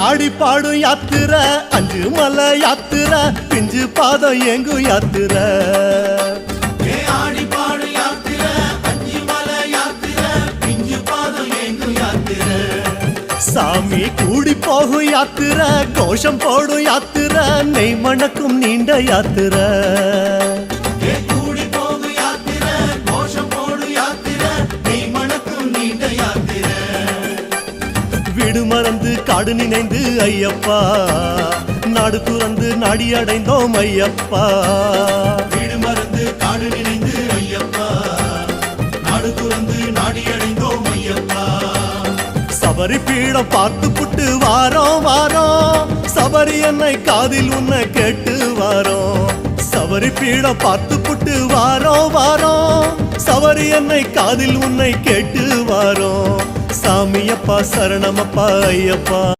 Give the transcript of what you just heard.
ஆடி பாடும் யாத்திரை அஞ்சு மலை யாத்திரை பிஞ்சு பாதம் எங்கு யாத்திரை ஆடி பாடும் யாத்திரை அஞ்சு மலை யாத்திரை பிஞ்சு பாதம் எங்கு யாத்திரை சாமி கூடி போகும் யாத்திரை கோஷம் போடும் யாத்திரை நெய் மணக்கும் நீண்ட யாத்திரை கூடி போகும் யாத்திரை கோஷம் போடும் யாத்திரை நெய் மணக்கும் நீண்ட யாத்திரை வீடு மறந்து காடு நினைந்து ஐயப்பா நாடு துறந்து நாடி அடைந்தோம் ஐயப்பா வீடு மறந்து காடு நினைந்து ஐயப்பா நாடு துறந்து நாடி அடைந்தோம் ஐயப்பா சபரி பீடம் பார்த்து புட்டு வாரோம் வாரோம் சபரி என்னை காதில் உன்னை கேட்டு வாரோம் சபரி பீடம் பார்த்து புட்டு வாரோம் வாரோம் சபரி என்னை காதில் உன்னை கேட்டு வாரோம் சாமியப்பா சரணமப்பா ஐயப்பா